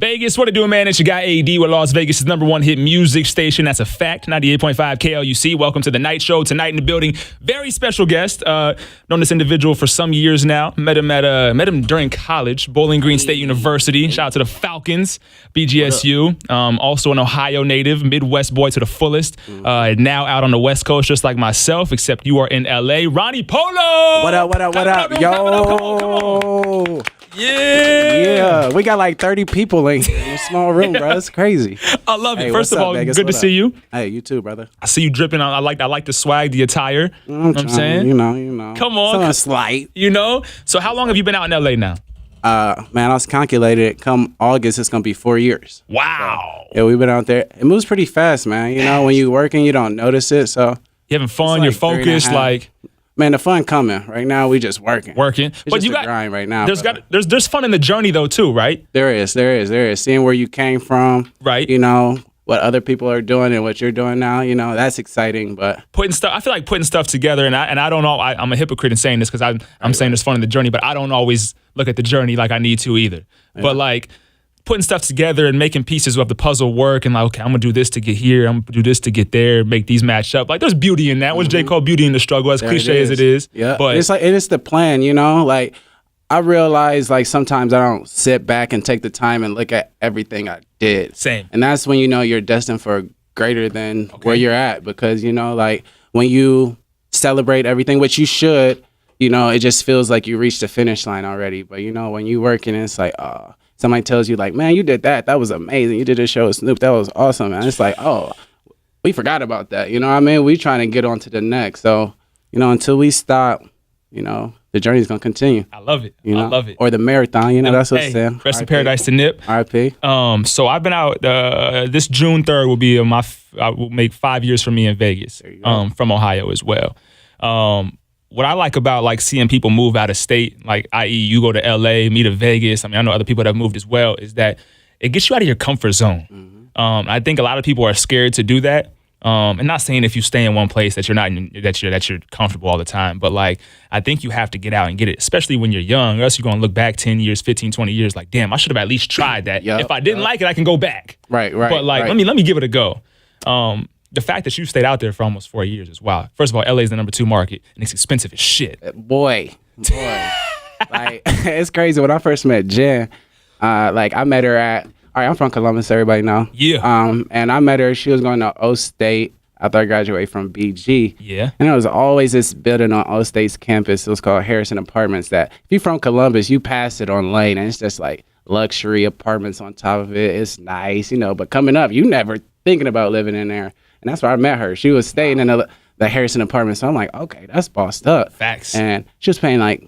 Vegas, what it doing, man? It's your guy AD with Las Vegas' #1 hit music station. That's a fact. 98.5 KLUC. Welcome to the night show. Tonight in the building, very special guest. Known this individual for some years now. Met him during college, Bowling Green State University. Shout out to the Falcons, BGSU. Also an Ohio native, Midwest boy to the fullest. Now out on the West Coast, just like myself, except you are in LA. Ronnie Polo. What up? Yo. Come on. Yeah. We got like 30 people in a small room, bro. It's crazy. I love it. Hey, First of all, Vegas? good to see you. Hey, you too, brother. I see you dripping. I like the swag, the attire. You know what I'm saying? You know. Come on. Something slight. You know? So how long have you been out in LA now? Man, I was calculated. Come August, it's going to be 4 years. Wow. So, yeah, we've been out there. It moves pretty fast, man. You know, when you're working, you don't notice it. So you having fun, you're focused, like... Man, the fun coming. Right now, we just working. It's but just you got grind right now. There's fun in the journey though too, right? There is. Seeing where you came from, right? You know what other people are doing and what you're doing now. You know that's exciting. But I feel like putting stuff together, and I don't know. I'm a hypocrite in saying this because I'm saying there's fun in the journey, but I don't always look at the journey like I need to either. Yeah. But like putting stuff together and making pieces of the puzzle work, and like, okay, I'm gonna do this to get here, I'm gonna do this to get there, make these match up. Like there's beauty in that. What's J. Cole? Beauty in the struggle, as cliche as it is. Yeah, but it's like it's the plan, you know. Like I realize, like sometimes I don't sit back and take the time and look at everything I did. Same. And that's when you know you're destined for greater than where you're at, because you know, like when you celebrate everything, which you should, you know, it just feels like you reached the finish line already. But you know, when you working, it's like, somebody tells you like, man, you did that. That was amazing. You did a show with Snoop. That was awesome. And it's like, oh, we forgot about that. You know what I mean? We trying to get on to the next. So, you know, until we stop, you know, the journey's going to continue. I love it. You know? I love it. Or the marathon, you know, that's what it's saying. Rest in paradise to Nip. R.I.P. So I've been out, this June 3rd will be I will make 5 years for me in Vegas, from Ohio as well. What I like about like seeing people move out of state, like i.e. you go to LA, me to Vegas, I mean, I know other people that have moved as well, is that it gets you out of your comfort zone. Mm-hmm. I think a lot of people are scared to do that. And not saying if you stay in one place that you're comfortable all the time, but like I think you have to get out and get it, especially when you're young, or else you're going to look back 10 years, 15, 20 years like, damn, I should have at least tried that. If I didn't like it, I can go back. Right. But like, let me give it a go. The fact that you stayed out there for almost 4 years is wild. First of all, LA is the #2 market, and it's expensive as shit. Boy. Like, it's crazy. When I first met Jen, like, I met her at, all right, I'm from Columbus, everybody know. Yeah. And I met her, she was going to O State after I graduated from BG. Yeah. And there was always this building on O State's campus. It was called Harrison Apartments, that if you're from Columbus, you pass it on Lane, and it's just like luxury apartments on top of it. It's nice, you know, but coming up, you never thinking about living in there. And that's where I met her. She was staying in the Harrison apartment. So I'm like, okay, that's bossed up. Facts. And she was paying like,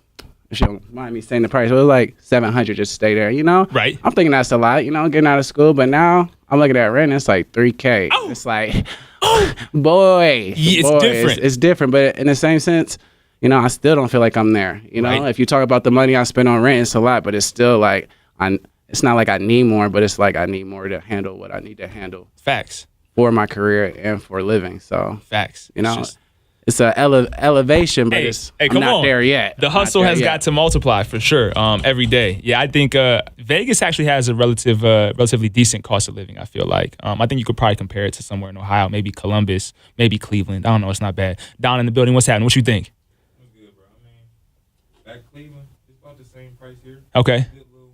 if she don't mind me saying the price, it was like $700 just to stay there, you know? Right. I'm thinking that's a lot, you know, getting out of school. But now I'm looking at rent, it's like $3K. Oh. It's like, boy. Yeah, it's different. It's different. But in the same sense, you know, I still don't feel like I'm there. You know, if you talk about the money I spend on rent, it's a lot. But it's still like, it's not like I need more, but it's like I need more to handle what I need to handle. Facts. For my career and for living. So facts. You know, it's an elevation, but I'm not there yet. The hustle has got to multiply for sure every day. Yeah, I think Vegas actually has a relatively decent cost of living, I feel like. I think you could probably compare it to somewhere in Ohio, maybe Columbus, maybe Cleveland. I don't know, it's not bad. Down in the building, what's happening? What you think? It's good, bro. I mean, back Cleveland, it's about the same price here. Okay. Good little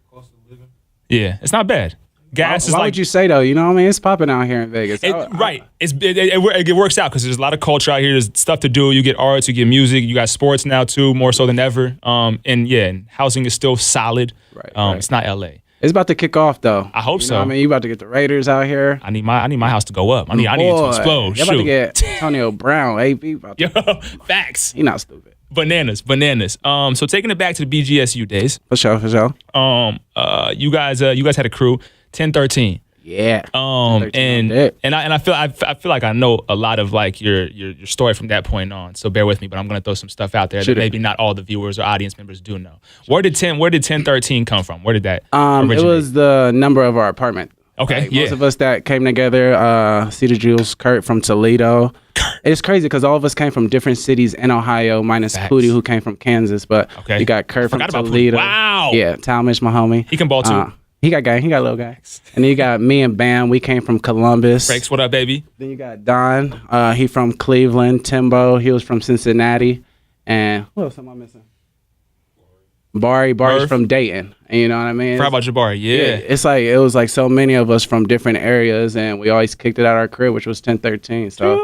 cost of living. Yeah, it's not bad. Gas is why like, would you say though? You know what I mean? It's popping out here in Vegas. Right. It works out because there's a lot of culture out here. There's stuff to do. You get arts, you get music, you got sports now too, more so than ever. And housing is still solid. Right. It's not LA. It's about to kick off though. I hope so. I mean, you about to get the Raiders out here. I need my house to go up. I need it to explode. You're about to get Antonio Brown, AB. Yo, facts. He not stupid. Bananas. So taking it back to the BGSU days. For sure. You guys had a crew. 1013. Yeah. 1013 and I feel like I know a lot of like your story from that point on. So bear with me, but I'm gonna throw some stuff out there that maybe not all the viewers or audience members do know. Where did 1013 come from? Where did that originate? It was the number of our apartment. Okay. Like, most of us that came together, Cedar Jules, Kurt from Toledo. It's crazy because all of us came from different cities in Ohio, minus Pootie, who came from Kansas. But you got Kurt from Toledo. Wow. Yeah, Talmadge, my homie. He can ball too. He got gang. He got little guy. And then you got me and Bam. We came from Columbus. Breaks, what up, baby? Then you got Don. He from Cleveland. Timbo. He was from Cincinnati. And who else am I missing? Bari's Murph. from Dayton. And you know what I mean? Forgot about Jabari. Yeah. It's like it was like so many of us from different areas, and we always kicked it out our crib, which was 1013. So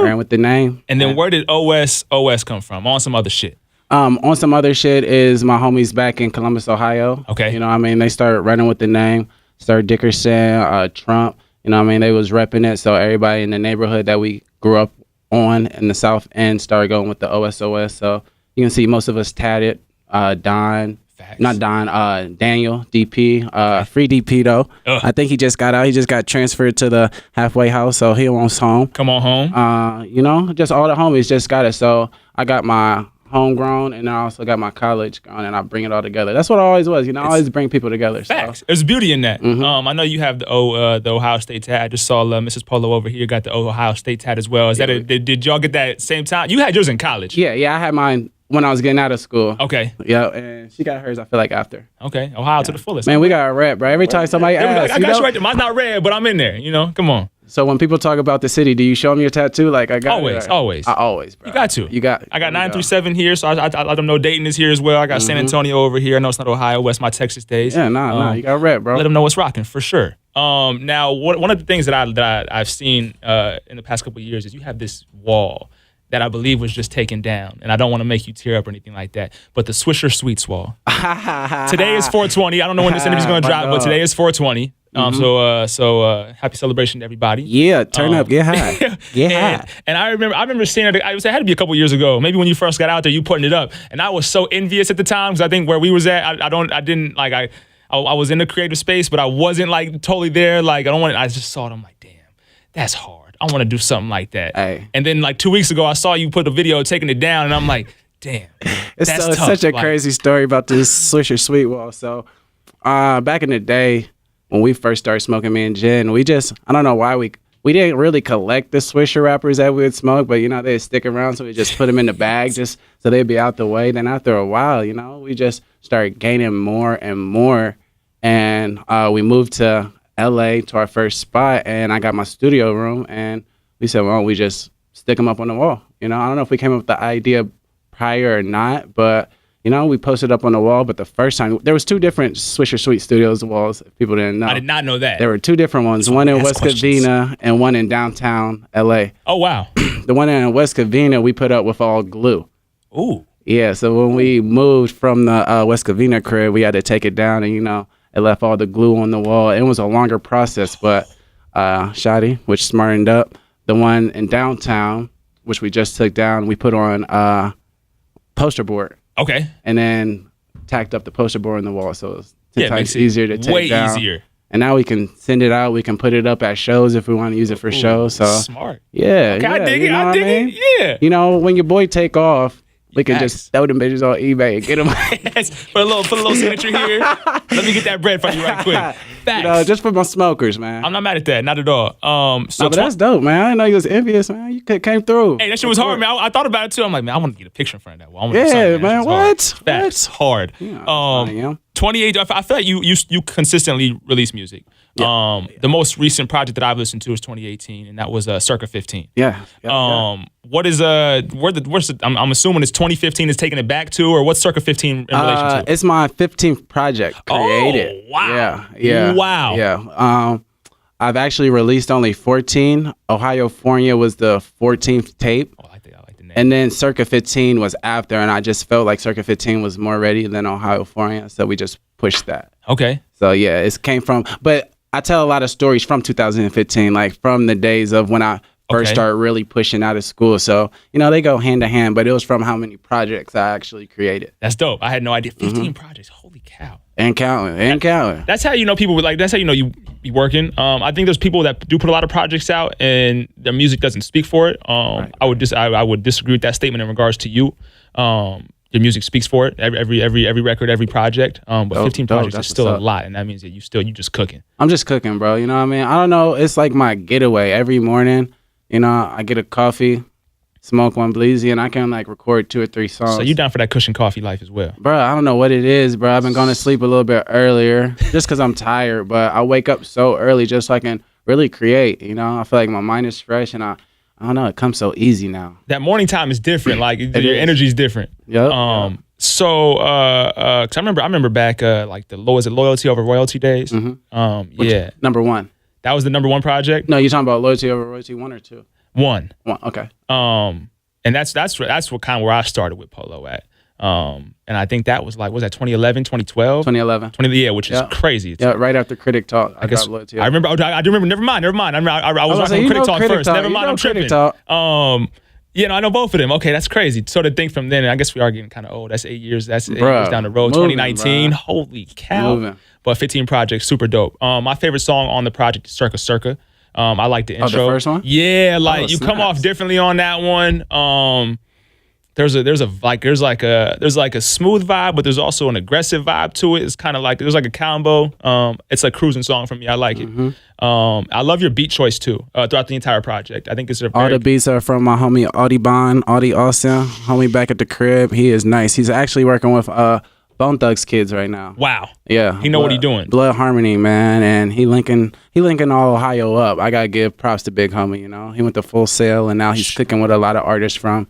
ran with the name. And then where did OS come from? On some other shit. On some other shit is my homies back in Columbus, Ohio. Okay. You know what I mean? They started running with the name. Started Dickerson, Trump. You know what I mean? They was repping it. So everybody in the neighborhood that we grew up on in the South End started going with the OSOS. So you can see most of us tatted. Don. Facts. Not Don, Daniel, DP, free DP though. I think he just got out. He just got transferred to the halfway house, so he wants home. Come on home. You know, just all the homies just got it. So I got my homegrown, and I also got my college grown, and I bring it all together. That's what I always was. You know, I always bring people together. Facts. So. There's beauty in that. Mm-hmm. I know you have the Ohio State tat. I just saw Mrs. Polo over here got the Ohio State tat as well. Is that did y'all get that same time? You had yours in college. Yeah, I had mine when I was getting out of school. Okay. Yeah, and she got hers, I feel like, after. Okay. Ohio to the fullest. Man, we got a rep, bro. Every time somebody asks, I got you right there. Mine's not red, but I'm in there. You know, come on. So when people talk about the city, do you show them your tattoo? Like I got Always. I always, bro. You got to. You got. I got 937 here, so I let them know Dayton is here as well. I got San Antonio over here. I know it's not Ohio, West my Texas days. Yeah, nah, you got a rep, bro. Let them know what's rocking for sure. Now, one of the things that I've seen in the past couple of years is you have this wall that I believe was just taken down, and I don't want to make you tear up or anything like that. But the Swisher Sweets wall. Today is 420. I don't know when this interview's gonna drop, but today is 420. So happy celebration to everybody. Yeah, turn up, get high, get high. And I remember seeing it. It had to be a couple years ago, maybe when you first got out there, you putting it up, and I was so envious at the time because I think where we was at, I was in the creative space, but I wasn't like totally there. Like I just saw it. I'm like, damn, that's hard. I want to do something like that. Hey. And then like 2 weeks ago, I saw you put a video taking it down, and I'm like, damn, It's such a crazy story about this Swisher Sweet wall. So back in the day when we first started smoking, me and Jen, I don't know why we didn't really collect the Swisher wrappers that we would smoke, but you know, they'd stick around, so we just put them in the bag just so they'd be out the way. Then after a while, you know, we just started gaining more and more, and we moved to LA to our first spot, and I got my studio room, and we said, well, we just stick them up on the wall. You know, I don't know if we came up with the idea prior or not, but you know, we posted up on the wall. But the first time, there was 2 different Swisher Sweet Studios walls, if people didn't know. I did not know that. There were 2 different ones, one in West Covina and one in downtown LA. Oh, wow. The one in West Covina we put up with all glue. Ooh. Yeah, so when we moved from the West Covina crib, we had to take it down, and you know, it left all the glue on the wall. It was a longer process, but Shadi, which smartened up, the one in downtown, which we just took down, we put on poster board. Okay. And then tacked up the poster board on the wall, so it's 10 times it easier to take way down. easier. And now we can send it out. We can put it up at shows if we want to use it for shows. So smart. Yeah. Okay, yeah, I dig you it. know I what dig mean? it. Yeah. You know, when your boy take off, we can Facts. just throw them bitches on eBay and get them. Yes. Put a little signature here. Let me get that bread from you right quick. Facts. You know, just for my smokers, man. I'm not mad at that. Not at all. So No, but that's dope, man. I didn't know you was envious, man. You came through. Hey, that shit was hard, man. I thought about it too. I'm like, man, I want to get a picture in front of that wall. I wanna do Yeah, something, man. That What? shit's hard. That's hard. Yeah, 28. I feel like you consistently release music. Yeah. The most recent project that I've listened to is 2018, and that was Circa 15. Yeah. What is I'm assuming it's 2015 is taking it back to, or what's Circa 15 in relation to? It's my 15th project created. Oh, wow. Yeah. Wow. Yeah. I've actually released only 14. Ohio Fornia was the 14th tape. Oh, I like the name. And then Circa 15 was after, and I just felt like Circa 15 was more ready than Ohio Fornia, so we just pushed that. Okay. So yeah, it came from, but I tell a lot of stories from 2015, like from the days of when I first started really pushing out of school. So, you know, they go hand to hand, but it was from how many projects I actually created. That's dope. I had no idea. 15 projects. Holy cow. And counting. That's how you know people that's how you know you be working. I think there's people that do put a lot of projects out and their music doesn't speak for it. I would disagree with that statement in regards to you. Your music speaks for it. Every record, every project. But 15 projects is still a lot, and that means that you just cooking. I'm just cooking, bro. You know what I mean? I don't know. It's like my getaway every morning. You know, I get a coffee, smoke one bleezy, and I can like record 2 or 3 songs. So you down for that cushion coffee life as well? Bro, I don't know what it is, bro. I've been going to sleep a little bit earlier just because I'm tired, but I wake up so early just so I can really create, you know? I feel like my mind is fresh, and I don't know, it comes so easy now. That morning time is different. Like your energy is different. Yep. So, cause I remember back, like was it Loyalty Over Royalty days? Mm-hmm. Yeah. Number 1. That was the number 1 project? No, you're talking about Loyalty Over Royalty 1 or 2? 1. 1, okay. And that's what kind of where I started with Polo at. And I think that was like, was that 2011, 2012? 2011. Yeah, which is crazy. Yeah, right after Critic Talk. I guess got Loyalty. I remember. I do remember. Never mind. I was watching Critic Talk first. Never mind. I'm tripping. Yeah, no, I know both of them. Okay, that's crazy. So to think from then, and I guess we are getting kind of old. That's 8 years. That's 8 years down the road. 2019. Holy cow. Moving. But 15 projects, super dope. My favorite song on the project is Circa Circa. I like the intro. Oh, the first one? Yeah, like you come off differently on that one. There's like a smooth vibe, but there's also an aggressive vibe to it. It's kind of like there's like a combo. It's a cruising song for me. I like it. I love your beat choice too throughout the entire project. I think it's all the beats are from my homie Audie Bond, Audie Austin, homie back at the crib. He is nice. He's actually working with Bone Thugs kids right now. Wow. Yeah. He know what he doing. Blood Harmony, man, and he linking all Ohio up. I gotta give props to Big Homie. You know, he went to Full Sail, and now he's cooking with a lot of artists from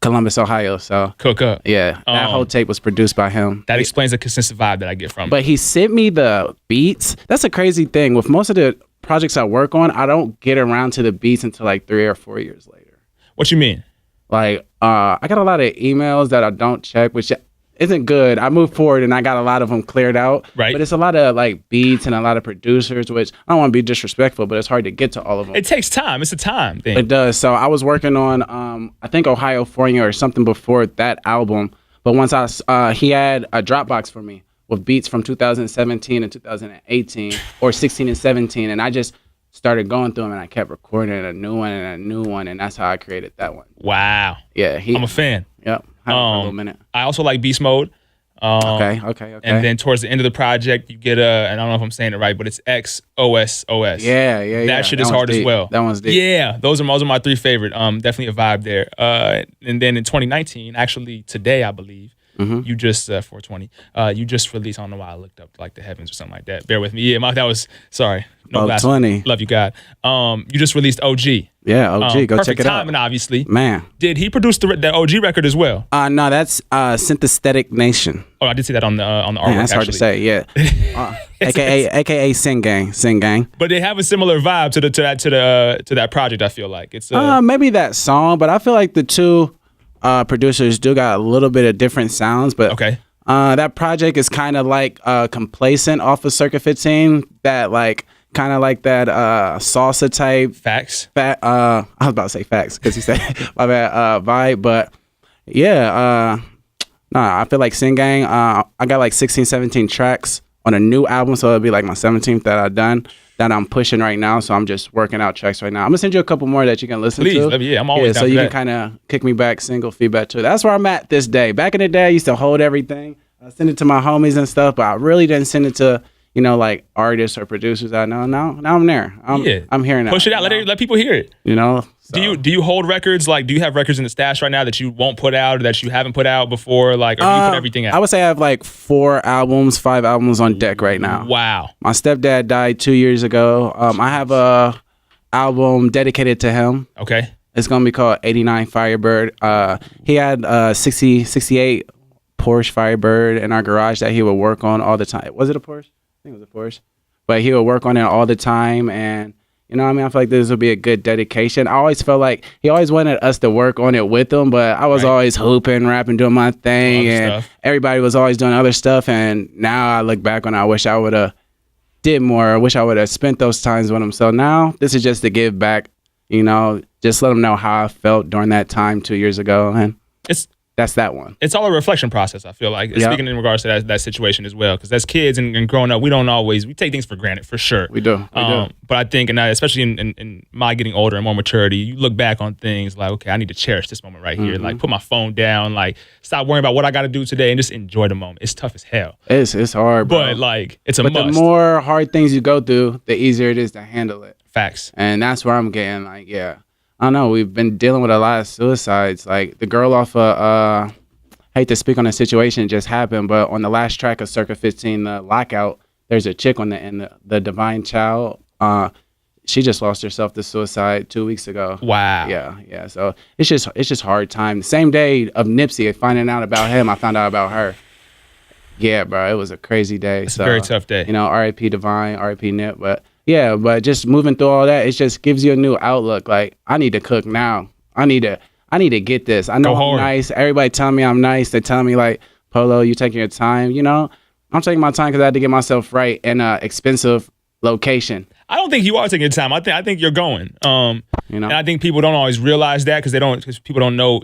Columbus, Ohio. So cook up. Yeah, that whole tape was produced by him. That explains the consistent vibe that I get from it. But he sent me the beats. That's a crazy thing. With most of the projects I work on, I don't get around to the beats until like 3 or 4 years later. What you mean? Like, I got a lot of emails that I don't check, which isn't good. I moved forward and I got a lot of them cleared out. Right. But it's a lot of like beats and a lot of producers, which I don't want to be disrespectful, but it's hard to get to all of them. It takes time. It's a time thing. It does. So I was working on, I think Ohio for You or something before that album. But once he had a Dropbox for me with beats from 2017 and 2018 or 16 and 17. And I just started going through them and I kept recording a new one and a new one. And that's how I created that one. Wow. Yeah. I'm a fan. Yep. For a little minute. I also like Beast Mode. Okay. And then towards the end of the project, you get and I don't know if I'm saying it right, but it's XOSOS. Yeah. That shit is hard deep. as well. That one's deep. Yeah, those are my 3 favorite. Definitely a vibe there. And then in 2019, actually today, I believe, you just 420. You just released. I don't know why I looked up like the heavens or something like that. Bear with me. Yeah, that was sorry. No, 20. Love you, God. You just released OG. Yeah, OG. Go check it out. Perfect timing, obviously. Man. Did he produce the OG record as well? No, that's Synthetic Nation. Oh, I did see that on the artwork. Man, that's hard to say. Yeah. AKA Sing Gang. But they have a similar vibe to that project. I feel like it's maybe that song, but I feel like the two producers do got a little bit of different sounds. But okay. That project is kind of like Complacent off of Circa 15. That like. Kind of like that salsa type. Facts. I was about to say facts because he said my bad vibe. But yeah, I feel like Sing Gang. I got like 16, 17 tracks on a new album. So it'll be like my 17th that I've done that I'm pushing right now. So I'm just working out tracks right now. I'm going to send you a couple more that you can listen to. Please, yeah, I'm always down so for you that. can kind of kick me back, single feedback too. That's where I'm at this day. Back in the day, I used to hold everything. I send it to my homies and stuff, but I really didn't send it to like artists or producers I know. Now I'm there. I'm hearing that. Push it out. Let people hear it. So. Do you hold records? Like, do you have records in the stash right now that you won't put out or that you haven't put out before? Like, or do you put everything out? I would say I have like 5 albums on deck right now. Wow. My stepdad died 2 years ago. I have a album dedicated to him. Okay. It's gonna be called 89 Firebird. He had 68 Porsche Firebird in our garage that he would work on all the time. Was it a Porsche? I think it was a Porsche. But he would work on it all the time. And, I feel like this would be a good dedication. I always felt like he always wanted us to work on it with him. But I was always hooping, rapping, doing my thing. And everybody was always doing other stuff. And now I look back on it, I wish I would have did more. I wish I would have spent those times with him. So now this is just to give back, just let them know how I felt during that time 2 years ago. And that's that one. It's all a reflection process, I feel like. Speaking in regards to that situation as well. Because as kids and growing up, we take things for granted, for sure. We do. But I think, and especially in my getting older and more maturity, you look back on things like, okay, I need to cherish this moment right here. Like, put my phone down, like, stop worrying about what I got to do today and just enjoy the moment. It's tough as hell. It's hard, bro. But, like, it's a must. But the more hard things you go through, the easier it is to handle it. Facts. And that's where I'm getting, like, I don't know. We've been dealing with a lot of suicides. Like the girl off hate to speak on the situation that just happened, but on the last track of Circa 15, the Lockout, there's a chick on the end, the Divine Child. She just lost herself to suicide 2 weeks ago. Wow. Yeah. So it's just hard time. The same day of Nipsey finding out about him, I found out about her. Yeah, bro, it was a crazy day. It's a very tough day. You know, R.I.P. Divine, R.I.P. Nip, but yeah, but just moving through all that, it just gives you a new outlook. Like, I need to cook now. I need to get this. I know I'm nice. Everybody telling me I'm nice. They're telling me like, Polo, you taking your time. You know, I'm taking my time because I had to get myself right in an expensive location. I don't think you are taking your time. I think you're going. You know, and I think people don't always realize that because people don't know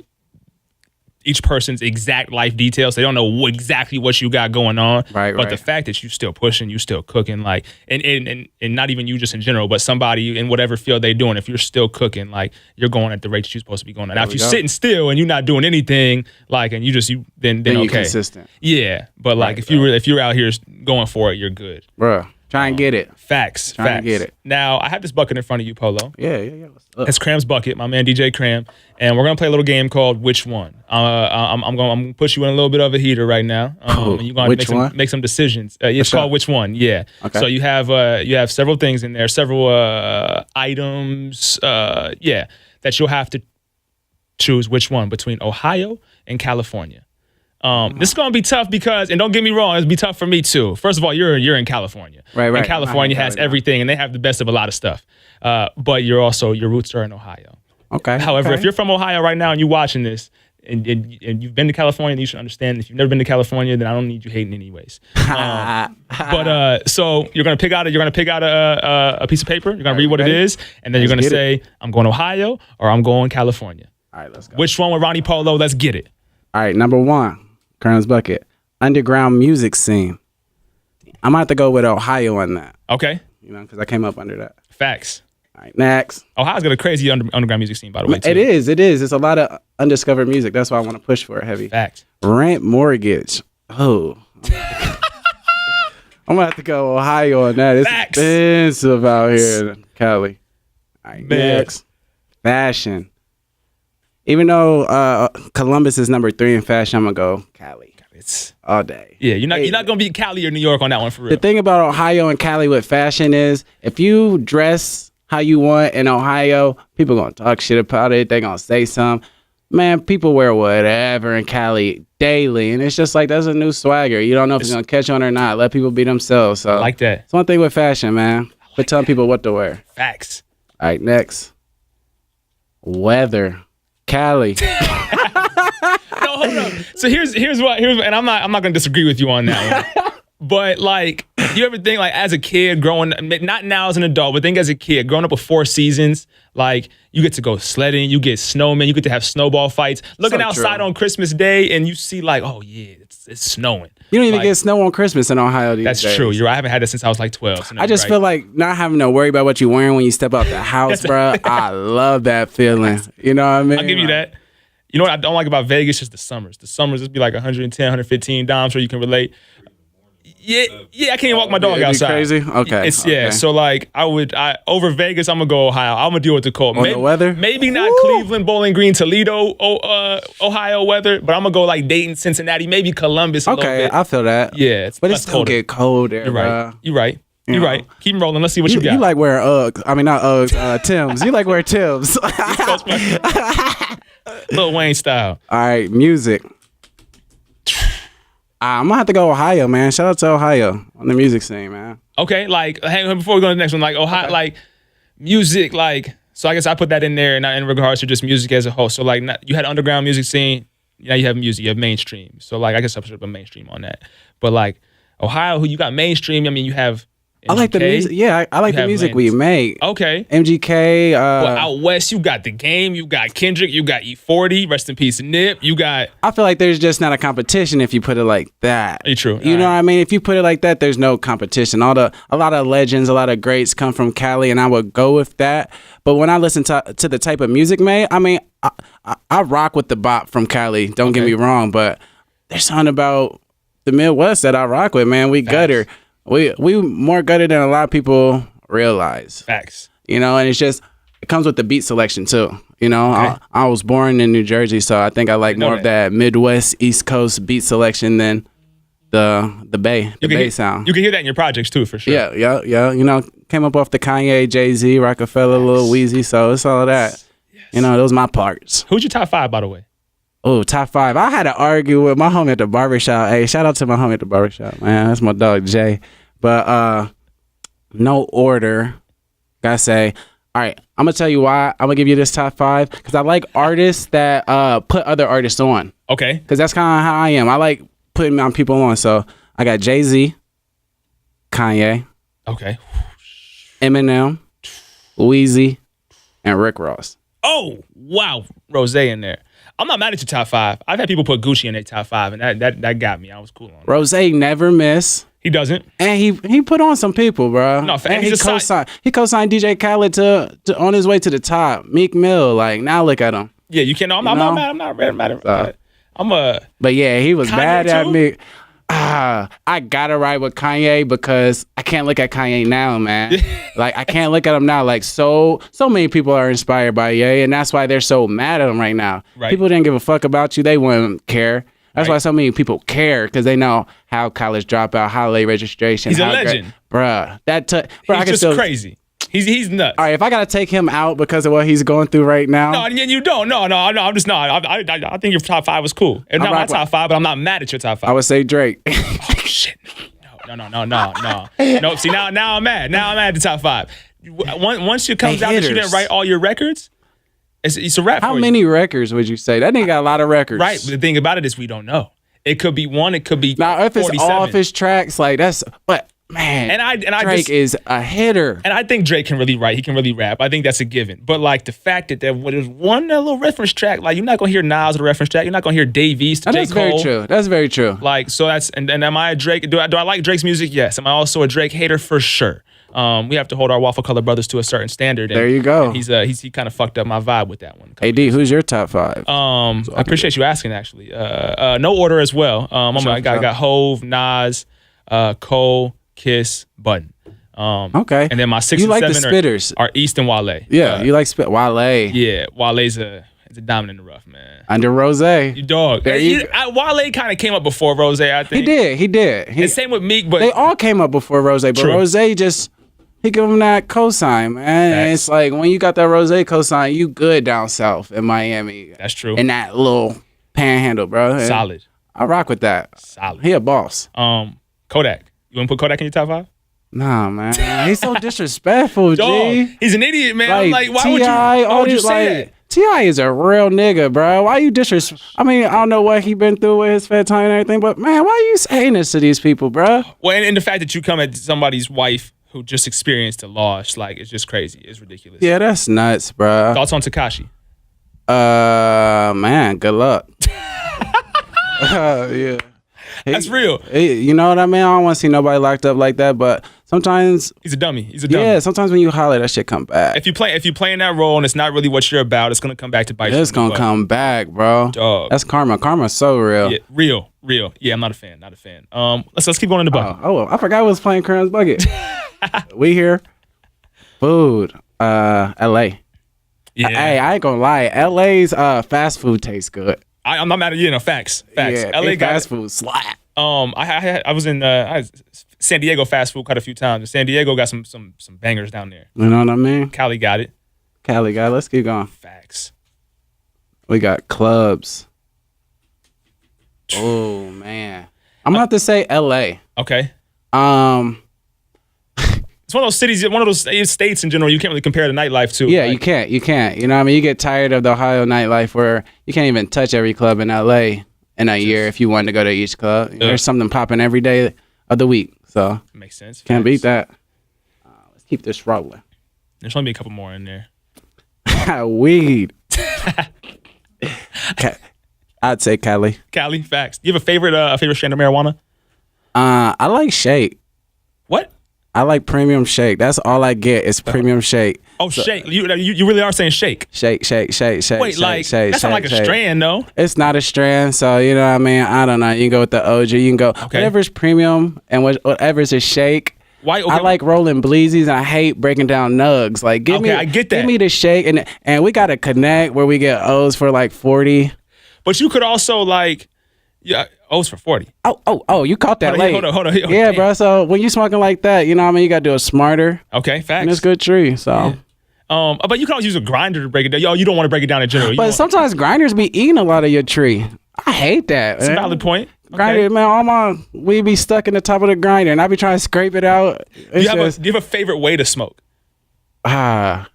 each person's exact life details. They don't know exactly what you got going on. Right. But the fact that you still pushing, you still cooking, like, and not even you just in general, but somebody in whatever field they're doing, if you're still cooking, like, you're going at the rate that you're supposed to be going at. Now, if you're sitting still and you're not doing anything, like, and then okay. You're consistent. Yeah. But like, if you're out here going for it, you're good. Bruh. Try and get it. Facts. Try and get it. Now, I have this bucket in front of you, Polo. Yeah. It's Cram's bucket, my man DJ Cram, and we're gonna play a little game called Which One. I'm gonna push you in a little bit of a heater right now. And you're gonna make some decisions. It's called Which One. Yeah. Okay. So you have several things in there, several items. That you'll have to choose which one between Ohio and California. This is gonna be tough because, and don't get me wrong, it'll be tough for me too. First of all, you're in California, right? And California has everything, and they have the best of a lot of stuff. But your roots are in Ohio. Okay. However, if you're from Ohio right now and you're watching this, and you've been to California, then you should understand. If you've never been to California, then I don't need you hating anyways. So you're gonna pick out a piece of paper. You're gonna read what it is, and then you're gonna say, I'm going Ohio or I'm going California. All right, let's go. Which one with Ronnie Polo? Let's get it. All right, number 1. Cram's bucket. Underground music scene. I'm gonna have to go with Ohio on that. Okay. You know, because I came up under that. Facts. All right, next. Ohio's got a crazy underground music scene, by the way, too. It is. It's a lot of undiscovered music. That's why I want to push for it heavy. Facts. Rent mortgage. Oh. I'm gonna have to go Ohio on that. It's expensive out here in Cali. All right, next. Fashion. Even though Columbus is number 3 in fashion, I'm gonna go Cali. It's all day. Yeah, you're not gonna beat Cali or New York on that one for real. The thing about Ohio and Cali with fashion is, if you dress how you want in Ohio, people gonna talk shit about it. They gonna say something. Man, people wear whatever in Cali daily, and it's just like, that's a new swagger. You don't know if it's gonna catch on or not. Let people be themselves. So I like that. It's one thing with fashion, man. But telling people what to wear. Facts. All right, next. Weather. Cali. No, hold on. So here's what, and I'm not gonna disagree with you on that one. But like, you ever think, like, as a kid growing, not now as an adult, but think as a kid growing up with 4 seasons, like, you get to go sledding, you get snowmen, you get to have snowball fights. Looking outside on Christmas Day and you see like, oh yeah, it's snowing. You don't even get snow on Christmas in Ohio these days. That's true. I haven't had that since I was like 12. So no, I just feel like not having to worry about what you're wearing when you step out the house, bro. I love that feeling. You know what I mean? I'll give you that. You know what I don't like about Vegas? Just the summers. The summers, it'd be like 110, 115 dimes, so you can relate. Yeah, I can't walk my dog outside. Crazy? Okay. Yeah, so like over Vegas, I'm gonna go Ohio. I'm gonna deal with the cold. The weather? Maybe not Cleveland, Bowling Green, Toledo, Ohio weather, but I'm gonna go like Dayton, Cincinnati, maybe Columbus a little bit. I feel that. Yeah, but it still get cold there, You're right. You're right. Keep them rolling. Let's see what you got. You like wearing Uggs. I mean, not Uggs, Timbs. You like wearing Timbs. Lil Wayne style. All right, music. I'm going to have to go Ohio, man. Shout out to Ohio on the music scene, man. Okay, like, hang on, before we go to the next one, like, Ohio, like, music, like, so I guess I put that in there, not in regards to just music as a whole. So, like, you had underground music scene, now you have music, you have mainstream. So, like, I guess I put a mainstream on that. But, like, Ohio, who you got mainstream, I mean, you have MGK, I like the music. Yeah, I like the music we make. Okay. MGK. Well, out west, you got The Game, you got Kendrick, you got E40, rest in peace, Nip, you got... I feel like there's just not a competition if you put it like that. True. You know what I mean? If you put it like that, there's no competition. A lot of legends, a lot of greats come from Cali, and I would go with that. But when I listen to the type of music made, I mean, I rock with the bop from Cali. Don't get me wrong, but there's something about the Midwest that I rock with, man. We gutter. We more gutter than a lot of people realize. Facts. You know, and it's just, it comes with the beat selection too. You know, Okay. I was born in New Jersey, so I think I like more of that Midwest, East Coast beat selection than the Bay sound. You can hear that in your projects too, for sure. Yeah. You know, came up off the Kanye, Jay-Z, Rockefeller, Lil Weezy, so it's all of that. Yes. You know, those my parts. Who's your top 5, by the way? Oh, top 5. I had to argue with my homie at the barbershop. Hey, shout out to my homie at the barbershop, man. That's my dog, Jay. But no order. Gotta say, all right, I'm gonna tell you why I'm gonna give you this top 5, because I like artists that put other artists on. Okay. Because that's kind of how I am. I like putting my people on. So I got Jay-Z, Kanye, Okay. Eminem, Weezy, and Rick Ross. Oh, wow. Rose in there. I'm not mad at your top 5. I've had people put Gucci in their top 5, and that got me. I was cool on it. Rose never miss. He doesn't. And he put on some people, bro. No, and he he's a co-signed. He co-signed DJ Khaled to on his way to the top. Meek Mill, like, now look at him. Yeah, you can't. I'm not mad. I'm not mad at that. But yeah, he was Kanye bad at too? me. I gotta ride with Kanye because I can't look at Kanye now, man. Like, I can't look at him now. Like, so many people are inspired by Ye, and that's why they're so mad at him right now. Right. People didn't give a fuck about you. They wouldn't care. That's Right. why so many people care, because they know how college dropout, how late registration. He's a how great- legend. Bruh. Bruh, I He's can just still, crazy. He's nuts. All right, if I gotta take him out because of what he's going through right now. No, you don't. No. I'm just not. I think your top 5 was cool. It's not my rock with- top 5, but I'm not mad at your top 5. I would say Drake. Oh shit! No. See, now I'm mad. Now I'm mad at the top 5. Once it comes out that you didn't hitters. write all your records, it's a wrap. How for many records would you say? That nigga got a lot of records. You. Right. But the thing about it is we don't know. It could be 1. It could be Now, if it's 47. all of his tracks, like, that's, but man, And I Drake just, is a hitter. and I think Drake can really write. He can really rap. I think that's a given. But like the fact that when there's one little reference track, like you're not gonna hear Nas with a reference track. You're not gonna hear Dave East to J. That's Cole. very true. That's very true. Like, so that's, and am I a Drake? Do I like Drake's music? Yes. Am I also a Drake hater? For sure. We have to hold our Waffle Color Brothers to a certain standard. And, There you go. and he kind of fucked up my vibe with that one. AD, who's your top 5? I appreciate you asking. Actually, no order as well. I got Hove, Nas, Cole, Kiss, Button. Okay. And then my 6 You and like the 7 spitters. are East and Wale. Yeah, you like Wale. Yeah, Wale's a diamond in the rough, man. Under Rose. You dog. There you go. Wale kind of came up before Rose, I think. He did. And same with Meek, but They all came up before Rose, but True. Rose just, he give him that cosign, man. And Facts. it's like, when you got that Rose cosign, you good down south in Miami. that's true. In that little panhandle, bro. And Solid. I rock with that. Solid. He a boss. Kodak. You want to put Kodak in your top 5? Nah, man. He's so disrespectful, G. Dog, he's an idiot, man. I'm like, why would you, all say this, that? T.I. is a real nigga, bro. Why you I mean, I don't know what he been through with his fed time and everything, but man, why you saying this to these people, bro? Well, and the fact that you come at somebody's wife who just experienced a loss, like, it's just crazy. It's ridiculous. Yeah, that's nuts, bro. Thoughts on Tekashi? Man, good luck. Yeah. That's real. You know what I mean? I don't want to see nobody locked up like that, but sometimes, He's a dummy. He's a dummy. yeah, sometimes when you holler, that shit come back. If you play in that role and it's not really what you're about, it's gonna come back to bite you. It's gonna come back, bro. Dog. That's karma. Karma's so real. Yeah, real. Yeah, I'm not a fan. Let's keep going in the bucket. Oh, I forgot I was playing Crown's Bucket. We here. Food. L.A. Yeah, Hey, I ain't gonna lie. L.A.'s fast food tastes good. I'm not mad at you. No, facts. Yeah, LA got fast food slap. I was in San Diego fast food quite a few times. San Diego got some bangers down there. You know what I mean? Cali got it. Cali guy. Let's keep going. Facts. We got clubs. Oh man, I'm gonna have to say L.A. Okay. Um, It's one of those cities, one of those states in general. You can't really compare the nightlife to. yeah, Like, you can't. You know what I mean? You get tired of the Ohio nightlife where you can't even touch every club in L.A. in a year if you wanted to go to each club. There's something popping every day of the week, so makes sense. can't beat Facts. that. Let's keep this rolling. There's only be a couple more in there. Weed. I'd say Cali. Cali, facts. Do you have a favorite strand of marijuana? I like shake. What? I like premium shake. That's all I get is premium shake. Oh, shake. You really are saying shake. Shake. Wait, shake, like shake, that's not like a shake. strand, no? It's not a strand, so you know what I mean. I don't know. You can go with the OG. You can go whatever's premium and whatever's a shake. Why? Okay. I like rolling bleezies and I hate breaking down nugs. Like, I get that. Give me the shake and we got to connect where we get O's for like 40. But you could also like, yeah, O's for 40. Oh, you caught that late. Hold on. Yeah, Damn. bro. So when you smoking like that, you know what I mean? You got to do it smarter. Okay, facts. And it's good tree, so. Yeah. But you can always use a grinder to break it down. Yo, you don't want to break it down in general. But sometimes grinders be eating a lot of your tree. I hate that. It's a valid point. Grinder, Okay. man, we be stuck in the top of the grinder and I be trying to scrape it out. Do you have a favorite way to smoke? I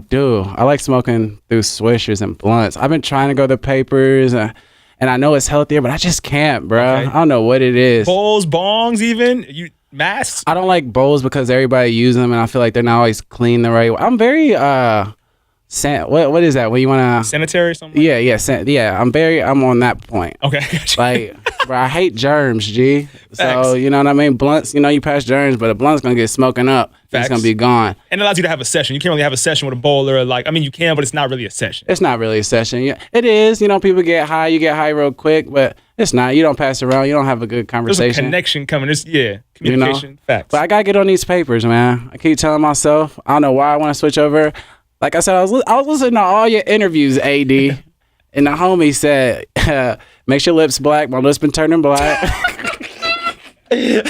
do. I like smoking through swishers and blunts. I've been trying to go the papers and I know it's healthier, but I just can't, bro. Okay. I don't know what it is. Bowls, bongs, even masks. I don't like bowls because everybody uses them and I feel like they're not always clean the right way. I'm very what is that? When you want to Sanitary or something? yeah. I'm on that point. Okay. Gotcha. Like, bro, I hate germs, G. So, Facts. you know what I mean? Blunts, you pass germs, but a blunt's going to get smoking up. Facts. It's going to be gone. And it allows you to have a session. You can't really have a session with a bowler. You can, but it's not really a session. It's not really a session. Yeah, it is. People get high. You get high real quick, but it's not. You don't pass around. You don't have a good There's a conversation. connection coming. Communication. Facts. But I got to get on these papers, man. I keep telling myself, I don't know why I want to switch over. Like I said, I was listening to all your interviews, AD. And the homie said, makes your lips black. My lips been turning black. You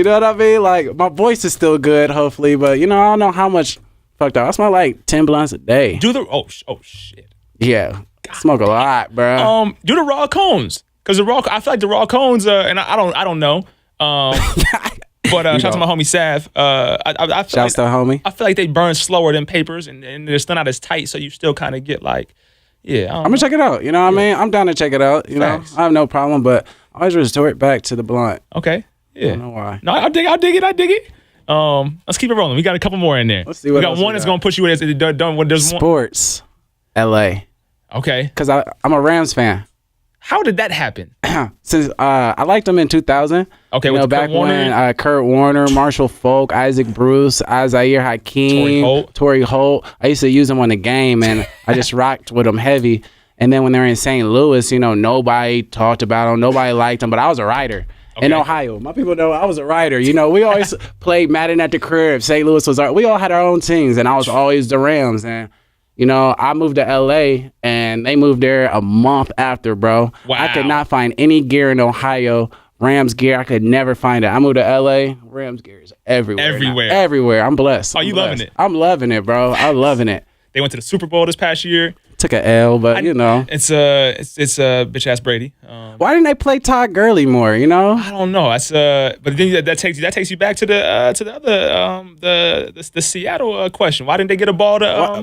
know what I mean? Like, my voice is still good, hopefully. But, I don't know how much fucked up. I smoke like 10 blunts a day. oh shit. Yeah. Smoke a lot, bro. Do the raw cones. Because I feel like the raw cones, and I don't know. But shout out to my homie Sav. I feel Shouts to homie. I feel like they burn slower than papers, and they're still not as tight, so you still kind of get like, yeah. I'm gonna check it out. You know what I mean? I'm down to check it out. Facts. I have no problem, but I always resort back to the blunt. Okay. Yeah. I don't know why. No, I dig it. Let's keep it rolling. We got a couple more in there. Let's see what we got else one we that's got. gonna push you as done. There's one. Sports, LA. Okay. Because I'm a Rams fan. How did that happen? Since I liked them in 2000. Okay, you with know, Kurt back Warner? when Kurt Warner, Marshall Falk, Isaac Bruce, Isaiah Hakeem, Torrey Holt. I used to use them on the game, and I just rocked with them heavy. And then when they were in St. Louis, nobody talked about them, nobody liked them, but I was a writer. In Ohio, my people know I was a writer. We always played Madden at the crib. St. Louis was we all had our own teams, and I was always the Rams. And I moved to LA, and they moved there a month after, bro. Wow. I could not find any gear in Ohio. Rams gear, I could never find it. I moved to LA. Rams gear is everywhere. Everywhere. I'm blessed. Oh, you loving it? I'm loving it, bro. I'm loving it. They wthen to the Super Bowl this past year. Took a L, but It's bitch ass Brady. Why didn't they play Todd Gurley more? I don't know. That's but then that takes you back to the other the Seattle question. Why didn't they get a ball to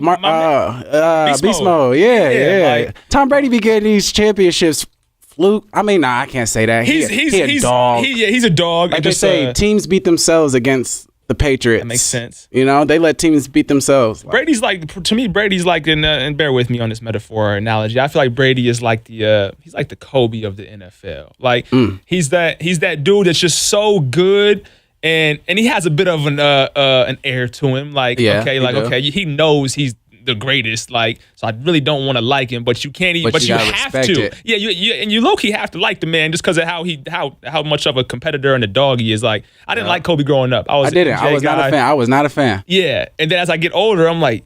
Beast Mode? Yeah. Like, Tom Brady be getting these championships. Fluke. I mean, nah, I can't say that. He's a dog. He's a dog. Like they say, teams beat themselves against the Patriots. That makes sense. They let teams beat themselves. Brady's to me, and bear with me on this metaphor or analogy. I feel like Brady is like he's like the Kobe of the NFL. Like he's that dude that's just so good. And he has a bit of an air to him. Like, he knows he's the greatest. Like, so I really don't want to like him, but you can't even, but you have to. It. Yeah, you low-key have to like the man just because of how much of a competitor and a dog he is. Like, I didn't like Kobe growing up. I didn't. I was not a fan. I was not a fan. Yeah. And then as I get older, I'm like,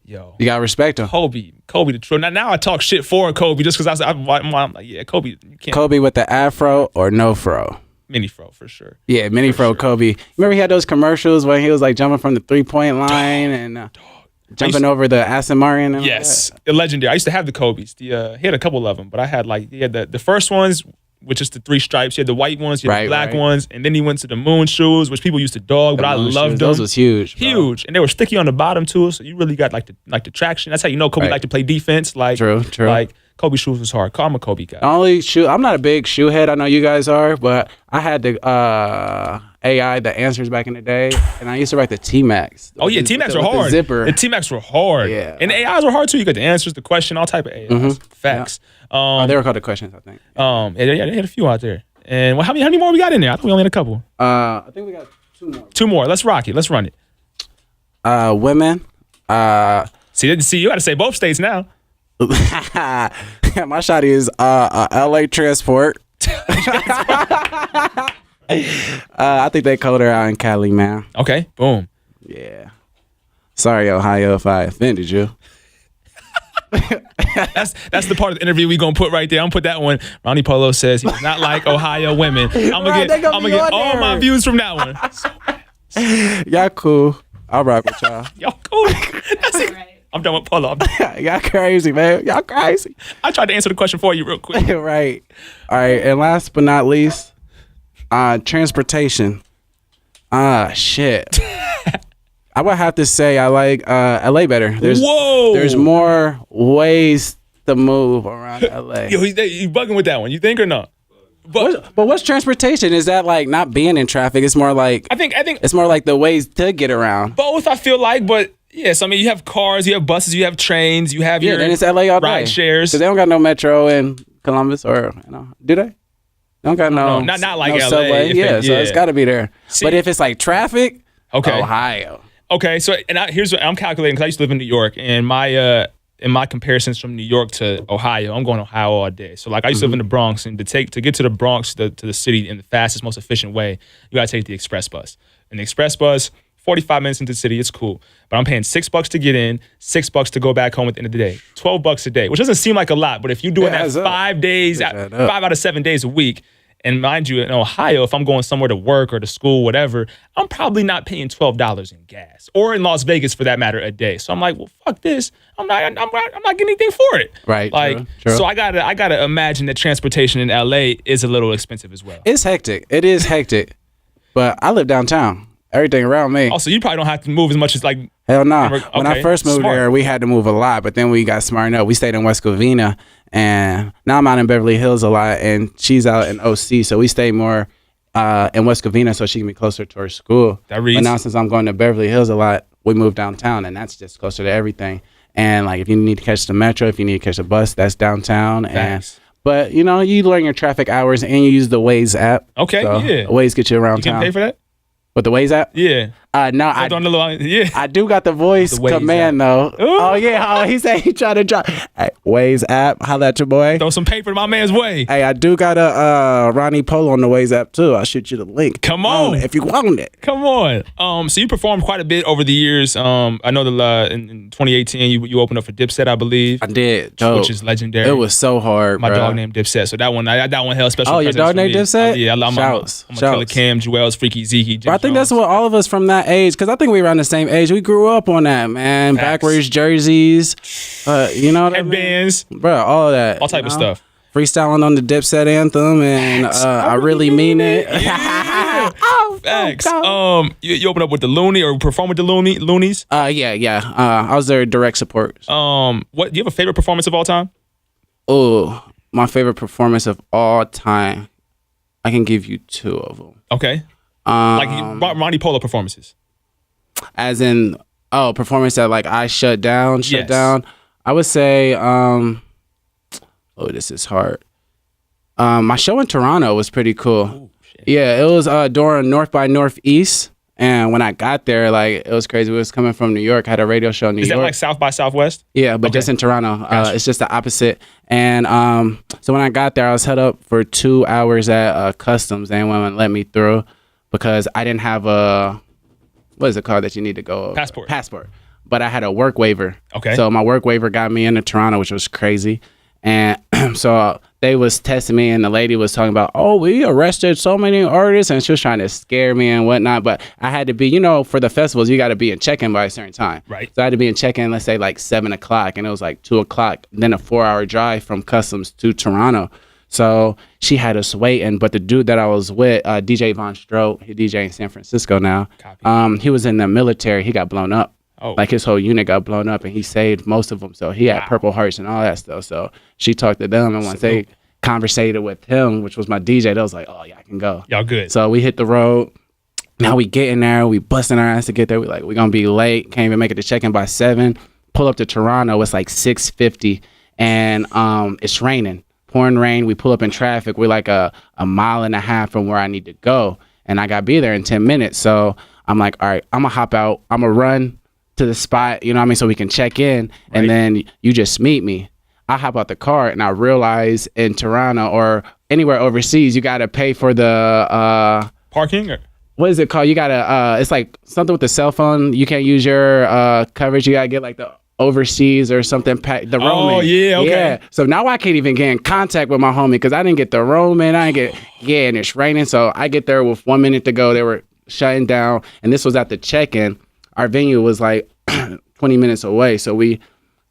yo. You gotta respect him. Kobe the truth. Now I talk shit for Kobe just because I'm like, yeah, Kobe, you can't. Kobe with the afro or no fro? Mini fro for sure. Yeah, mini fro, sure. Kobe. Remember he had those commercials where he was like jumping from the 3-point line and jumping over the Aston Martin. And yes, legendary. I used to have the Kobe's. He had a couple of them, but I had the first ones, which is the 3 stripes. He had the white ones, he had the black ones, and then he went to the moon shoes, which people used to dog, but I loved them. Those was huge, bro. Huge, and they were sticky on the bottom too, so you really got like the traction. That's how you know Kobe liked to play defense. Like true. Like Kobe shoes was hard. I'm a Kobe guy. I'm not a big shoe head. I know you guys are, but I had the AI, the answers back in the day, and I used to write the T-Max. Oh yeah, T-Max were hard. The zipper. The T-Max were hard. Yeah. And the AIs were hard too. You got the answers, the question, all type of AIs. Mm-hmm. Facts. Yeah. They were called the questions, I think. Yeah, they had a few out there. And how many more we got in there? I think we only had a couple. I think we got 2 more. 2 more. Let's rock it. Let's run it. Women. See, you got to say both states now. My shot is LA transport. I think they colder out in Cali, man. Okay, boom. Yeah. Sorry, Ohio, if I offended you. That's the part of the interview we gonna put right there. I'm gonna put that one. Ronnie Polo says he's not like Ohio women. I'm gonna get all my views from that one. Y'all cool. I'll rock with y'all. Y'all cool. That's it. Right. I'm done with Polo. Y'all crazy, man. Y'all crazy. I tried to answer the question for you real quick. Right. All right. And last but not least, transportation. Shit. I would have to say I like LA better. There's more ways to move around LA. Yo, you bugging with that one. You think or not? But what's transportation? Is that like not being in traffic? It's more like I think it's more like the ways to get around. Both, I feel like, but yes, I mean you have cars, you have buses, you have trains, you have your then it's LA all day. Ride shares. Because they don't got no metro in Columbus or do they? They don't got no not like LA. Subway. So it's got to be there. See, but if it's like traffic, Ohio. Okay, so here's what I'm calculating because I used to live in New York, and in my comparisons from New York to Ohio, I'm going Ohio all day. So like I used to live in the Bronx, and to get to the Bronx to the city in the fastest, most efficient way, you gotta take the express bus. And the express bus, 45 minutes into the city, it's cool. But I'm paying $6 to get in, $6 to go back home at the end of the day. $12 a day, which doesn't seem like a lot, but if you're doing that 5 days, 5 out of 7 days a week. And mind you, in Ohio, if I'm going somewhere to work or to school, whatever, I'm probably not paying $12 in gas, or in Las Vegas for that matter, a day. So I'm like, well, fuck this. I'm not getting anything for it. Right. Like, true. So I gotta imagine that transportation in LA is a little expensive as well. It's hectic. It is hectic. But I live downtown. Everything around me. Also, you probably don't have to move as much as like. Hell no. When I first moved there, we had to move a lot, but then we got smart enough. We stayed in West Covina, and now I'm out in Beverly Hills a lot, and she's out in OC, so we stay more in West Covina so she can be closer to her school. But now since I'm going to Beverly Hills a lot, we moved downtown, and that's just closer to everything. And like if you need to catch the metro, if you need to catch a bus, that's downtown. But you learn your traffic hours and you use the Waze app. Okay, so yeah. Waze get you around town. You can pay for that? With the Waze app? Yeah. No, I do got the voice command though. Ooh. Oh yeah, he said he tried to drop Waze app. Holla at your boy. Throw some paper my man's way. Hey, I do got a Ronnie Polo on the Waze app too. I'll shoot you the link. Come on, if you want it. Come on. So you performed quite a bit over the years. I know in 2018 you opened up for Dipset, I believe. I did, which is legendary. It was so hard. My dog named Dipset, so that one held special. Oh, your dog named Dipset? Yeah, I'm a Killer Cam, Joel's Freaky Zeke. I think that's what all of us from that age, because I think we around the same age. We grew up on that, man. Backwards jerseys, you know what headbands, I mean? Bro, all that, all type of stuff. Freestyling on the Dipset anthem, and I really mean it. Yeah. Facts. You opened up with the Looney or performed with the Loonies? Yeah. I was their direct support. What do you have a favorite performance of all time? Oh, my favorite performance of all time. I can give you two of them. Okay. Like Ronnie Polo performances. As in, performance that like I shut down. I would say, this is hard. My show in Toronto was pretty cool. Ooh, yeah, it was during North by Northeast. And when I got there, like, it was crazy. We was coming from New York. I had a radio show in New York. Is that like South by Southwest? Yeah, but just in Toronto. Gotcha. It's just the opposite. And so when I got there, I was held up for 2 hours at Customs. They wouldn't let me through because I didn't have what is it called that you need to go? Passport. But I had a work waiver. Okay. So my work waiver got me into Toronto, which was crazy. And so they was testing me, and the lady was talking about, we arrested so many artists, and she was trying to scare me and whatnot. But I had to be, for the festivals, you got to be in check-in by a certain time. Right. So I had to be in check-in, let's say like 7 o'clock, and it was like 2 o'clock, then a 4-hour drive from Customs to Toronto. So she had us waiting, but the dude that I was with, DJ Von Stroh, he DJ in San Francisco now. He was in the military. He got blown up. Oh. Like his whole unit got blown up, and he saved most of them. So he had Purple Hearts and all that stuff. So she talked to them, and once they conversated with him, which was my DJ, they was like, "Oh yeah, I can go." Y'all good. So we hit the road. Now we get in there. We busting our ass to get there. We like, we're gonna be late. Can't even make it to check in by 7. Pull up to Toronto. It's like 6:50, and it's raining, pouring rain. We pull up in traffic. We're like a mile and a half from where I need to go, and I gotta be there in 10 minutes. So I'm like, all right, I'm gonna hop out. I'm gonna run to the spot, you know what I mean, so we can check in, and then you just meet me. I hop out the car, and I realize in Toronto or anywhere overseas, you got to pay for the Parking? Or? What is it called? You gotta it's like something with the cell phone. You can't use your coverage. You gotta get like the overseas or something. The roaming. Oh yeah, okay. Yeah. So now I can't even get in contact with my homie because I didn't get the roaming. I didn't get and it's raining. So I get there with 1 minute to go. They were shutting down, and this was at the check-in. Our venue was like 20 minutes away. So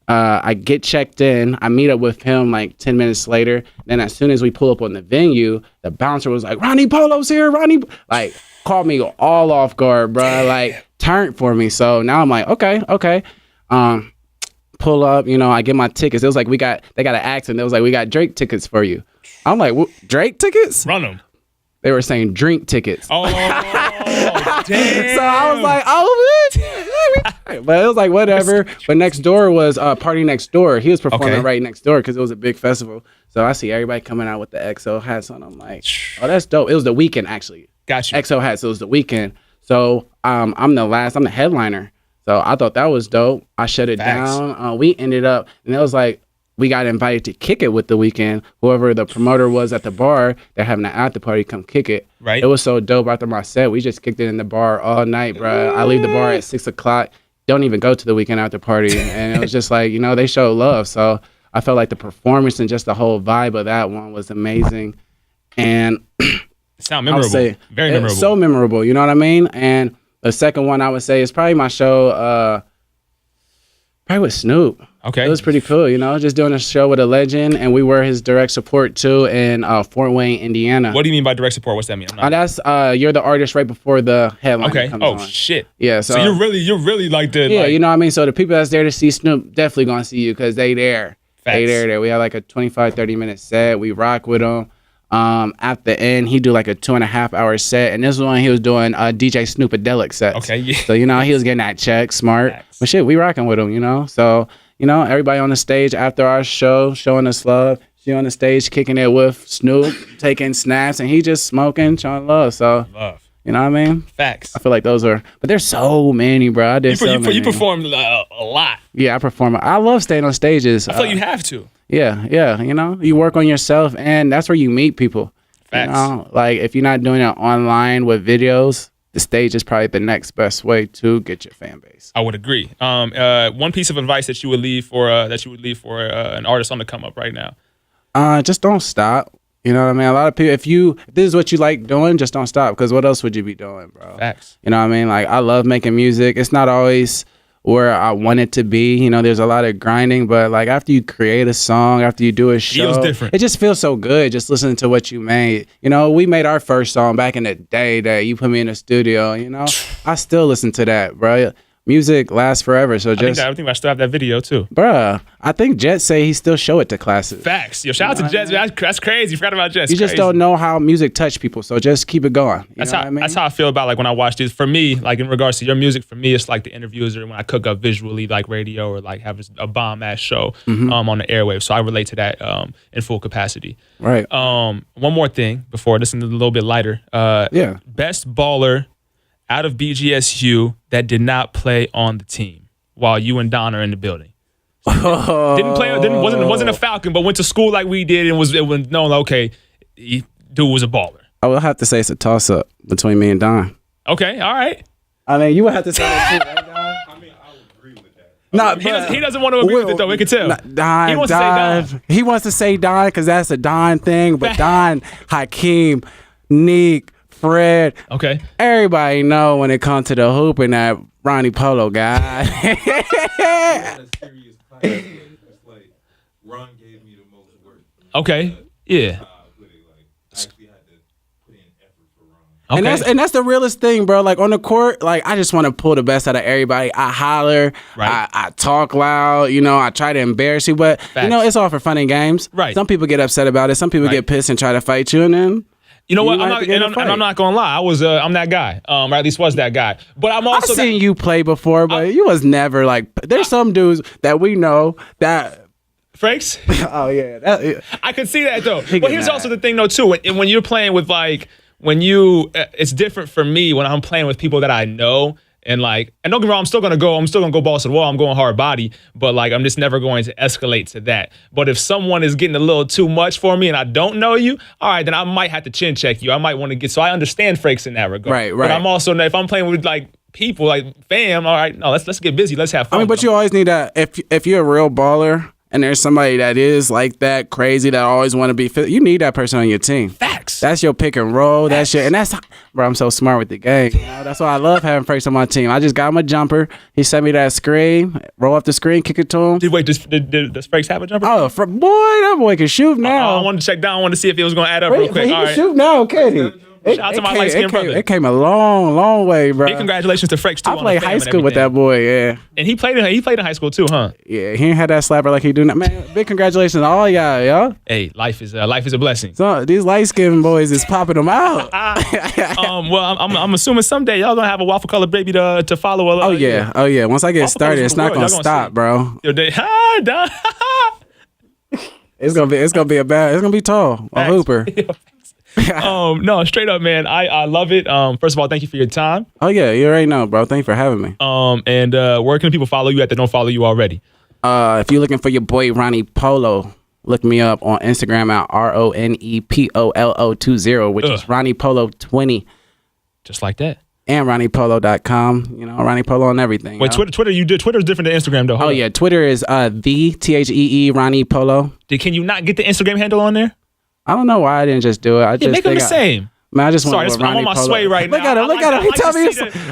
I get checked in. I meet up with him like 10 minutes later. Then as soon as we pull up on the venue, the bouncer was like, "Ronnie Polo's here, Ronnie." Like, caught me all off guard, bro. Like, turned for me. So now I'm like, okay. Pull up, I get my tickets. It was like, they got an accent. It was like, "We got Drake tickets for you." I'm like, Drake tickets? Run them. They were saying drink tickets. Oh, damn. So I was like, oh, but it was like, whatever. But next door was Party Next Door. He was performing right next door because it was a big festival. So I see everybody coming out with the XO hats on. I'm like, oh, that's dope. It was the weekend, actually. Got you. XO hats. So it was the weekend. So I'm the headliner. So I thought that was dope. I shut it down. We ended up, and it was like, we got invited to kick it with the weekend. Whoever the promoter was at the bar, they're having an after party, come kick it. Right. It was so dope after my set. We just kicked it in the bar all night, bro. I leave the bar at 6 o'clock. Don't even go to the weekend after party. And it was just like, they showed love. So I felt like the performance and just the whole vibe of that one was amazing. And it sounds memorable. Very memorable. It's so memorable, you know what I mean? And the second one I would say is probably my show, probably with Snoop. Okay. It was pretty cool, just doing a show with a legend, and we were his direct support too in Fort Wayne, Indiana. What do you mean by direct support? What's that mean? That's you're the artist right before the headline. Okay. Comes on. Shit. Yeah. So you're really like the. Yeah, you know what I mean. So the people that's there to see Snoop definitely gonna see you because they there. Facts. They there. We had like a 25-30 minute set. We rock with them. At the end, he do like a 2.5 hour set, and this one he was doing a DJ Snoopadelic set. Okay, yeah. So he was getting that check, smart. Facts. But shit, we rocking with him, So everybody on the stage after our show showing us love. She on the stage kicking it with Snoop, taking snaps, and he just smoking, showing love. So love. You know what I mean? Facts. I feel like those are, but there's so many, bro. I did so many. You performed a lot. Yeah, I perform. I love staying on stages. I feel like you have to. Yeah. You work on yourself, and that's where you meet people. Facts. Like if you're not doing it online with videos, the stage is probably the next best way to get your fan base. I would agree. One piece of advice that you would leave for an artist on the come up right now. Just don't stop. You know what I mean? A lot of people, if this is what you like doing, just don't stop, because what else would you be doing, bro? Facts. You know what I mean? Like, I love making music. It's not always where I want it to be. There's a lot of grinding, but like after you create a song, after you do a show, feels different. It just feels so good just listening to what you made. We made our first song back in the day that you put me in the studio, I still listen to that, bro. Music lasts forever, so I think I still have that video too, bruh. I think Jet say he still show it to classes. Facts. Yo, shout out to Jet. That's crazy. Forgot about Jet. You just don't know how music touch people, so just keep it going. That's how I feel about like when I watch this. For me, like in regards to your music, for me it's like the interviews or when I cook up visually, like radio or like have a bomb ass show on the airwaves. So I relate to that in full capacity. Right. One more thing before this is a little bit lighter. Best baller out of BGSU that did not play on the team while you and Don are in the building. Wasn't a Falcon, but went to school like we did and was known. Okay, dude was a baller. I will have to say it's a toss up between me and Don. Okay, all right. I mean, you would have to say that too, right, Don? I mean, I would agree with that. He doesn't want to agree with it though. We can tell. Don, he wants to say Don. He wants to say Don because that's a Don thing. But Don, Hakeem, Neek, Fred. Okay. Everybody know when it comes to the hooping that Ronnie Polo guy. Had a serious class. It's like Ron gave me the most work. Okay. Yeah. I actually had to put in effort for Ron. Okay. And that's the realest thing, bro. Like on the court, like I just want to pull the best out of everybody. I holler, right. I talk loud, I try to embarrass you, but Facts. it's all for fun and games. Right. Some people get upset about it. Some people get pissed and try to fight you, and then you know what? I'm not gonna lie. I'm that guy. Or at least was that guy. But I'm also I've seen you play before, but you was never like. There's some dudes that we know that. Franks? Oh yeah, I could see that though. But here's also the thing though too. When you're playing with it's different for me when I'm playing with people that I know. And like, and don't get me wrong, I'm still gonna go balls to the wall. I'm going hard body, but like, I'm just never going to escalate to that. But if someone is getting a little too much for me and I don't know you, all right, then I might have to chin check you. I might want to get, so I understand Frakes in that regard. Right. But I'm also, if I'm playing with like people, like fam, all right, no, let's get busy. Let's have fun. I mean, but you always need that. If you're a real baller and there's somebody that is like that crazy that always want to be fit, you need that person on your team. Facts. That's your pick and roll. That's your, and that's, bro, I'm so smart with the game. You know? That's why I love having Frakes on my team. I just got him a jumper. He sent me that screen, roll up the screen, kick it to him. Does Frakes have a jumper? Oh, boy, that boy can shoot now. I wanted to check down. I wanted to see if it was going to add up real quick. He all can right. shoot now, can he? Shout out to my light-skinned brother. It came a long, long way, bro. Big congratulations to Frakes too. I played high school with that boy, yeah. And he played in high school too, huh? Yeah, he ain't had that slapper like he do now. Man, big congratulations to all y'all, yo. Hey, life is a blessing. So these light-skinned boys is popping them out. Well, I'm assuming someday y'all gonna have a waffle color baby to follow along. Oh yeah. Once I get Waffle started, colors it's not for the gonna world. Y'all gonna stop, see. bro. Yo, It's gonna be tall. A hooper. No, straight up, man. I love it. First of all, thank you for your time. Oh yeah, you already know, bro. Thank you for having me. And where can people follow you at that don't follow you already? If you're looking for your boy Ronnie Polo, look me up on Instagram at RONEPOLO20, which is Ronnie Polo 20. Just like that. And RonniePolo.com. You know, Ronnie Polo on everything. Wait, Twitter's different than Instagram though. Yeah, Twitter is the THEE Ronnie Polo. Can you not get the Instagram handle on there? I don't know why I didn't just do it. I just Make them the same. Man, I just Sorry, want I'm on my sway right now. Look at him.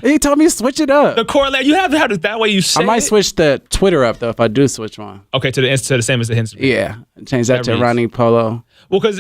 He told me to switch it up. The correlate. You have to have it that way. You say I might it. switch the Twitter up though if I do switch one. Okay, to the same as the Instagram. Yeah, change that to reads. Ronnie Polo. Well, because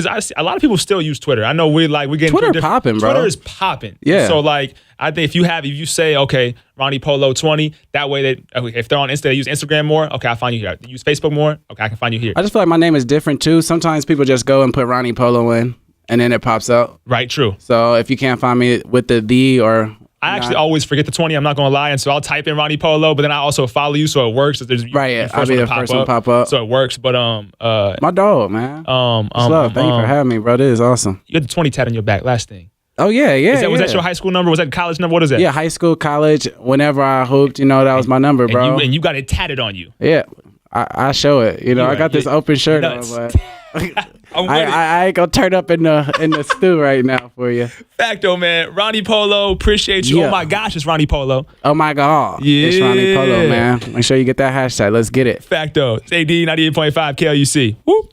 I see a lot of people still use Twitter. I know we getting Twitter popping, bro. Twitter is popping. Yeah. So like, I think if you say okay, Ronnie Polo 20, that way if they're on Insta, they use Instagram more. Okay, I find you here. They use Facebook more. Okay, I can find you here. I just feel like my name is different too. Sometimes people just go and put Ronnie Polo in, and then it pops up. Right. True. So if you can't find me with the or I actually always forget the 20. I'm not gonna lie, and so I'll type in Ronnie Polo, but then I also follow you, so it works. Right, yeah, I'll be the first one to pop up, so it works. But my dog, man. Thank you for having me, bro. This is awesome. You had the 20 tat on your back. Last thing. Oh yeah. Was that your high school number? Was that college number? What is that? Yeah, high school, college. Whenever I hooped, that was my number, bro. And you got it tatted on you. Yeah, I show it. I got this open shirt on, but I ain't gonna turn up in the stew right now for you. Facto, man. Ronnie Polo, appreciate you. Yeah. Oh my gosh, it's Ronnie Polo. Oh my God. Yeah. It's Ronnie Polo, man. Make sure you get that hashtag. Let's get it. Facto. It's AD 98.5 KLUC. Woo.